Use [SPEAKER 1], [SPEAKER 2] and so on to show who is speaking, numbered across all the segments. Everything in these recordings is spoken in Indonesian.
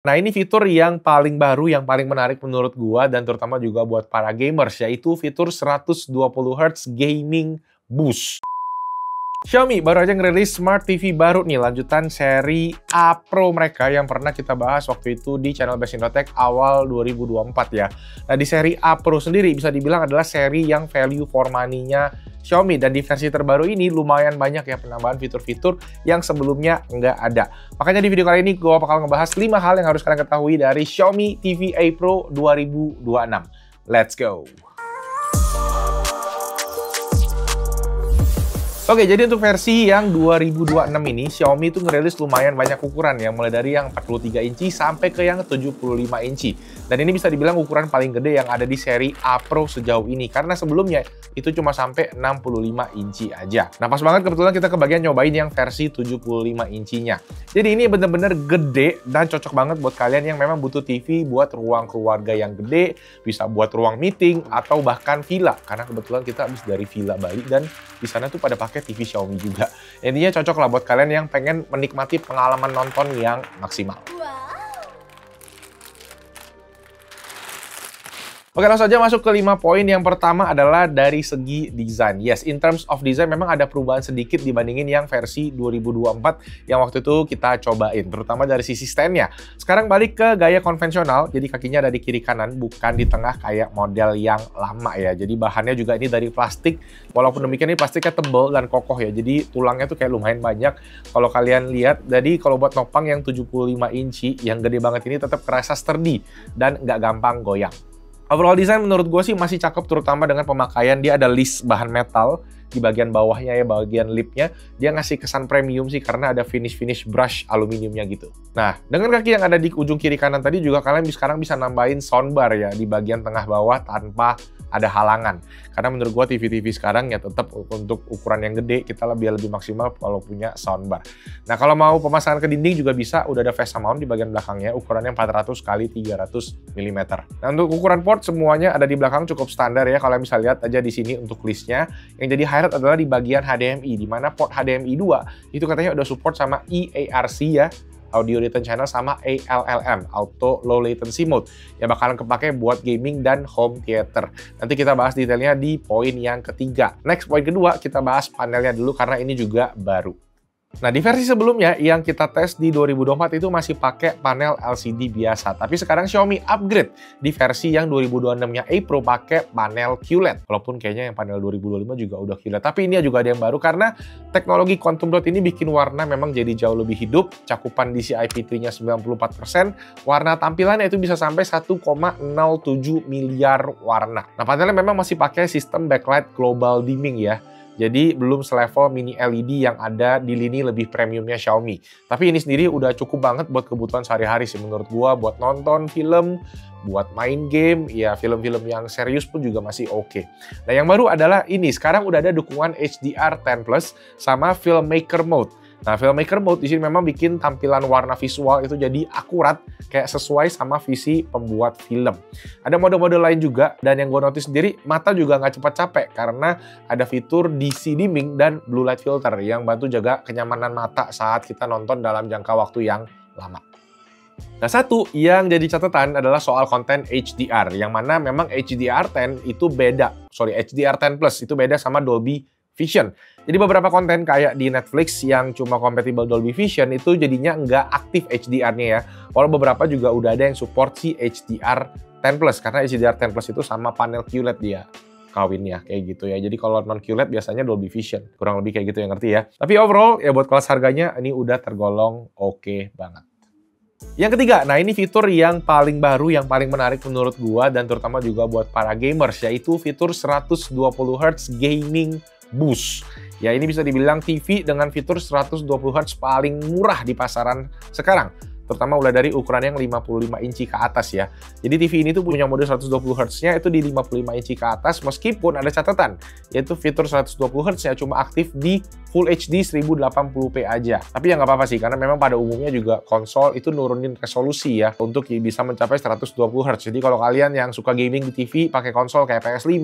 [SPEAKER 1] Nah, ini fitur yang paling baru, yang paling menarik menurut gua dan terutama juga buat para gamers, yaitu fitur 120 Hz Gaming Boost. Xiaomi baru aja ngerilis Smart TV baru nih, lanjutan seri A Pro mereka yang pernah kita bahas waktu itu di channel Best Indotech awal 2024 ya. Nah, di seri A Pro sendiri bisa dibilang adalah seri yang value for money-nya Xiaomi, dan di versi terbaru ini lumayan banyak ya penambahan fitur-fitur yang sebelumnya nggak ada. Makanya di video kali ini gue bakal ngebahas 5 hal yang harus kalian ketahui dari Xiaomi TV A Pro 2026. Let's go! Oke, jadi untuk versi yang 2026 ini, Xiaomi itu ngerilis lumayan banyak ukuran ya, mulai dari yang 43 inci sampai ke yang 75 inci. Dan ini bisa dibilang ukuran paling gede yang ada di seri A Pro sejauh ini, karena sebelumnya itu cuma sampai 65 inci aja. Nah, pas banget kebetulan kita kebagian nyobain yang versi 75 incinya. Jadi ini bener-bener gede dan cocok banget buat kalian yang memang butuh TV buat ruang keluarga yang gede, bisa buat ruang meeting, atau bahkan villa. Karena kebetulan kita habis dari Villa Bali dan di sana tuh pada pakai TV Xiaomi juga. Intinya cocok lah buat kalian yang pengen menikmati pengalaman nonton yang maksimal. Oke, langsung saja masuk ke 5 poin. Yang pertama adalah dari segi desain. Yes, in terms of design memang ada perubahan sedikit dibandingin yang versi 2024 yang waktu itu kita cobain, terutama dari sisi stand-nya. Sekarang balik ke gaya konvensional, jadi kakinya ada di kiri kanan, bukan di tengah kayak model yang lama ya. Jadi bahannya juga ini dari plastik, walaupun demikian ini plastiknya tebal dan kokoh ya, jadi tulangnya tuh kayak lumayan banyak. Kalau kalian lihat, jadi kalau buat nopang yang 75 inci, yang gede banget ini tetap kerasa sturdy dan nggak gampang goyang. Overall design menurut gue sih masih cakep, terutama dengan pemakaian dia ada list bahan metal di bagian bawahnya ya, bagian lipnya. Dia ngasih kesan premium sih karena ada finish brush aluminiumnya gitu. Nah, dengan kaki yang ada di ujung kiri kanan tadi juga kalian sekarang bisa nambahin soundbar ya di bagian tengah bawah tanpa ada halangan. Karena menurut gua TV-TV sekarang ya tetap untuk ukuran yang gede kita lebih maksimal kalau punya soundbar. Nah, kalau mau pemasangan ke dinding juga bisa, udah ada VESA mount di bagian belakangnya, ukurannya 400 x 300 mm. Nah, untuk ukuran port semuanya ada di belakang cukup standar ya. Kalian bisa lihat aja di sini untuk listnya. Yang jadi highlight adalah di bagian HDMI, di mana port HDMI 2 itu katanya udah support sama eARC ya, Audio Return Channel, sama ALLM, Auto Low Latency Mode, yang bakalan kepake buat gaming dan home theater. Nanti kita bahas detailnya di poin yang ketiga. Next, poin kedua, kita bahas panelnya dulu karena ini juga baru. Nah, di versi sebelumnya yang kita tes di 2024 itu masih pakai panel LCD biasa. Tapi sekarang Xiaomi upgrade di versi yang 2026-nya A Pro pakai panel QLED. Walaupun kayaknya yang panel 2025 juga udah QLED. Tapi ini juga ada yang baru karena teknologi quantum dot ini bikin warna memang jadi jauh lebih hidup. Cakupan DCI P3-nya 94%. Warna tampilannya itu bisa sampai 1,07 miliar warna. Nah, panelnya memang masih pakai sistem backlight global dimming ya. Jadi belum selevel mini LED yang ada di lini lebih premiumnya Xiaomi. Tapi ini sendiri udah cukup banget buat kebutuhan sehari-hari sih menurut gua, buat nonton film, buat main game, ya film-film yang serius pun juga masih oke. Nah, yang baru adalah ini, sekarang udah ada dukungan HDR10 Plus sama Filmmaker Mode. Nah, Filmmaker Mode di sini memang bikin tampilan warna visual itu jadi akurat, kayak sesuai sama visi pembuat film. Ada mode-mode lain juga, dan yang gue notice sendiri, mata juga nggak cepat capek karena ada fitur DC dimming dan blue light filter yang bantu jaga kenyamanan mata saat kita nonton dalam jangka waktu yang lama. Nah, satu yang jadi catatan adalah soal konten HDR, yang mana memang HDR10 itu beda, HDR10 Plus itu beda sama Dolby Vision. Jadi beberapa konten kayak di Netflix yang cuma compatible Dolby Vision itu jadinya nggak aktif HDR-nya ya. Walau beberapa juga udah ada yang support si HDR10 Plus, karena HDR10 Plus itu sama panel QLED dia kawinnya kayak gitu ya. Jadi kalau non QLED biasanya Dolby Vision. Kurang lebih kayak gitu yang ngerti ya. Tapi overall ya buat kelas harganya ini udah tergolong oke banget. Yang ketiga, nah ini fitur yang paling baru, yang paling menarik menurut gua dan terutama juga buat para gamers, yaitu fitur 120Hz Gaming Boost. Ya, ini bisa dibilang TV dengan fitur 120Hz paling murah di pasaran sekarang. Terutama mulai dari ukuran yang 55 inci ke atas ya. Jadi TV ini tuh punya mode 120Hz-nya itu di 55 inci ke atas, meskipun ada catatan, yaitu fitur 120Hz-nya cuma aktif di Full HD 1080p aja. Tapi ya nggak apa-apa sih, karena memang pada umumnya juga konsol itu nurunin resolusi ya, untuk bisa mencapai 120Hz. Jadi kalau kalian yang suka gaming di TV pakai konsol kayak PS5,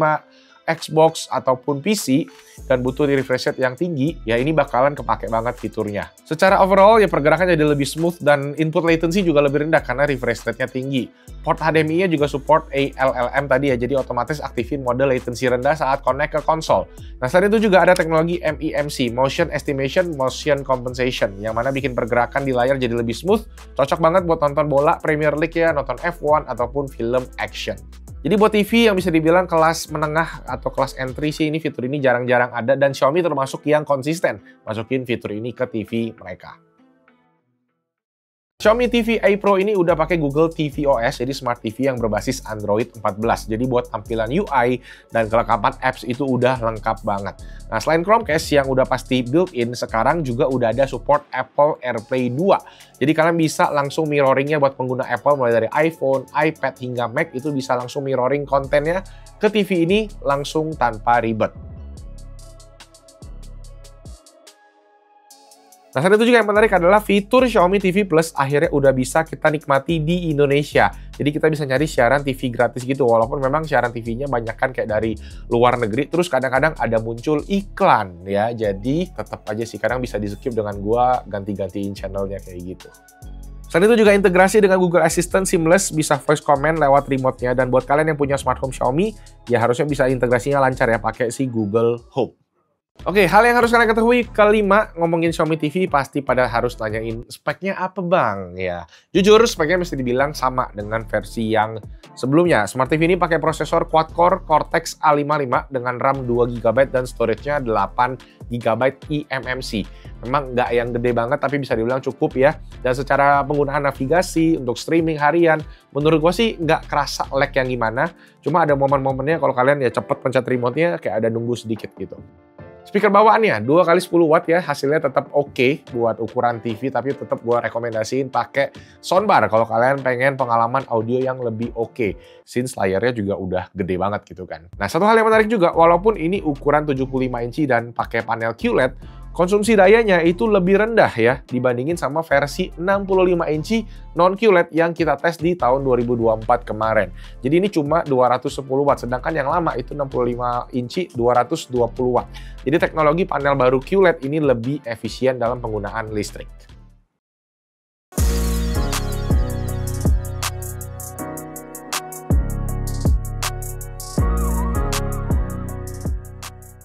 [SPEAKER 1] Xbox ataupun PC dan butuh refresh rate yang tinggi, ya ini bakalan kepake banget fiturnya. Secara overall ya pergerakan jadi lebih smooth dan input latency juga lebih rendah karena refresh rate-nya tinggi. Port HDMI-nya juga support ALLM tadi ya, jadi otomatis aktifin mode latency rendah saat connect ke konsol. Nah, selain itu juga ada teknologi MEMC, Motion Estimation Motion Compensation, yang mana bikin pergerakan di layar jadi lebih smooth, cocok banget buat nonton bola, Premier League ya, nonton F1 ataupun film action. Jadi buat TV yang bisa dibilang kelas menengah atau kelas entry sih, ini fitur ini jarang-jarang ada dan Xiaomi termasuk yang konsisten masukin fitur ini ke TV mereka. Xiaomi TV A Pro ini udah pakai Google tvOS, jadi smart TV yang berbasis Android 14. Jadi buat tampilan UI dan kelengkapan apps itu udah lengkap banget. Nah, selain Chromecast yang udah pasti built-in, sekarang juga udah ada support Apple AirPlay 2. Jadi kalian bisa langsung mirroringnya buat pengguna Apple mulai dari iPhone, iPad hingga Mac, itu bisa langsung mirroring kontennya ke TV ini langsung tanpa ribet. Nah, saat itu juga yang menarik adalah fitur Xiaomi TV Plus akhirnya udah bisa kita nikmati di Indonesia. Jadi kita bisa nyari siaran TV gratis gitu, walaupun memang siaran TV-nya banyak kan kayak dari luar negeri, terus kadang-kadang ada muncul iklan ya. Jadi tetap aja sih kadang bisa di-skip dengan gua ganti-gantiin channelnya kayak gitu. Selain itu juga integrasi dengan Google Assistant seamless, bisa voice command lewat remote-nya, dan buat kalian yang punya smart home Xiaomi, ya harusnya bisa integrasinya lancar ya pakai si Google Home. Oke, hal yang harus kalian ketahui kelima, ngomongin Xiaomi TV pasti pada harus nanyain speknya apa bang ya. Jujur speknya mesti dibilang sama dengan versi yang sebelumnya. Smart TV ini pakai prosesor quad-core Cortex A55 dengan RAM 2GB dan storage-nya 8GB eMMC. Memang nggak yang gede banget tapi bisa dibilang cukup ya. Dan secara penggunaan navigasi untuk streaming harian, menurut gua sih nggak kerasa lag yang gimana. Cuma ada momen-momennya kalau kalian ya cepet pencet remote-nya kayak ada nunggu sedikit gitu. Speaker bawaannya 2x10 watt ya, hasilnya tetap oke buat ukuran TV, tapi tetap gua rekomendasiin pakai soundbar kalau kalian pengen pengalaman audio yang lebih oke, since layarnya juga udah gede banget gitu kan. Nah, satu hal yang menarik juga, walaupun ini ukuran 75 inci dan pakai panel QLED, konsumsi dayanya itu lebih rendah ya dibandingin sama versi 65 inci non QLED yang kita tes di tahun 2024 kemarin. Jadi ini cuma 210 watt, sedangkan yang lama itu 65 inci 220 watt. Jadi teknologi panel baru QLED ini lebih efisien dalam penggunaan listrik.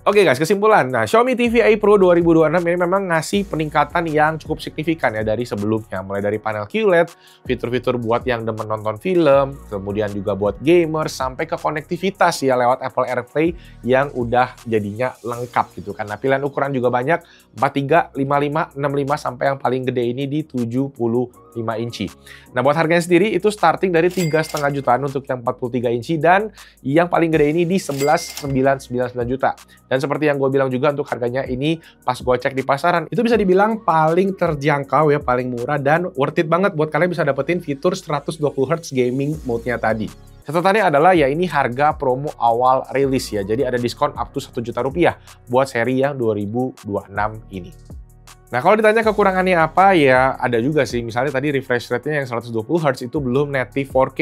[SPEAKER 1] Oke guys, kesimpulan. Nah, Xiaomi TV A Pro 2026 ini memang ngasih peningkatan yang cukup signifikan ya dari sebelumnya. Mulai dari panel QLED, fitur-fitur buat yang demen nonton film, kemudian juga buat gamers, sampai ke konektivitas ya lewat Apple AirPlay yang udah jadinya lengkap gitu kan. Nah, pilihan ukuran juga banyak, 43, 55, 65, sampai yang paling gede ini di 75 inci. Nah, buat harganya sendiri itu starting dari 3,5 jutaan untuk yang 43 inci dan yang paling gede ini di 11,999 juta. Dan seperti yang gue bilang juga untuk harganya ini pas gue cek di pasaran, itu bisa dibilang paling terjangkau ya, paling murah dan worth it banget buat kalian bisa dapetin fitur 120Hz gaming mode-nya tadi. Catatannya adalah ya ini harga promo awal rilis ya, jadi ada diskon up to 1 juta rupiah buat seri yang 2026 ini. Nah, kalau ditanya kekurangannya apa, ya ada juga sih. Misalnya tadi refresh rate-nya yang 120Hz itu belum native 4K.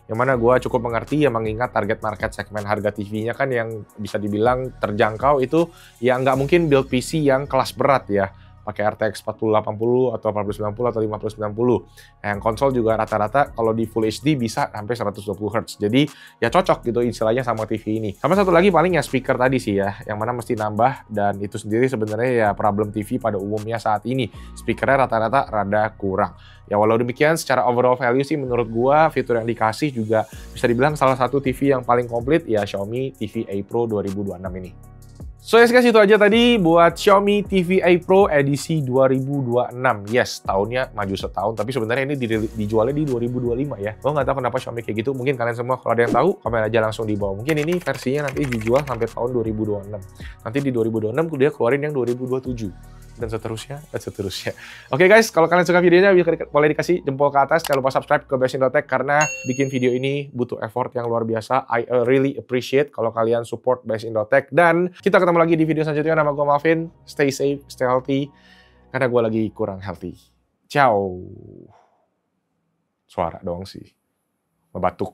[SPEAKER 1] Yang mana gue cukup mengerti ya, mengingat target market segmen harga TV-nya kan yang bisa dibilang terjangkau itu ya nggak mungkin build PC yang kelas berat ya. Pakai RTX 4080 atau 4090 atau 5090. Nah, yang konsol juga rata-rata kalau di Full HD bisa sampai 120Hz. Jadi ya cocok gitu istilahnya sama TV ini. Sama satu lagi paling ya speaker tadi sih ya, yang mana mesti nambah, dan itu sendiri sebenarnya ya problem TV pada umumnya saat ini. Speakernya rata-rata rada kurang. Ya walau demikian secara overall value sih menurut gua fitur yang dikasih juga bisa dibilang salah satu TV yang paling komplit ya Xiaomi TV A Pro 2026 ini. So ya guys, itu aja tadi buat Xiaomi TV A Pro edisi 2026. Yes, tahunnya maju setahun, tapi sebenarnya ini dijualnya di 2025 ya. Gue nggak tahu kenapa Xiaomi kayak gitu. Mungkin kalian semua kalau ada yang tahu, komen aja langsung di bawah. Mungkin ini versinya nanti dijual sampai tahun 2026. Nanti di 2026 dia keluarin yang 2027. Dan seterusnya, dan seterusnya. Oke guys, kalau kalian suka videonya boleh dikasih jempol ke atas. Jangan lupa subscribe ke Best Indotech karena bikin video ini butuh effort yang luar biasa. I really appreciate kalau kalian support Best Indotech. Dan kita ketemu lagi di video selanjutnya. Nama gue Malvin. Stay safe, stay healthy. Karena gue lagi kurang healthy. Ciao. Suara doang sih. Ngebatuk.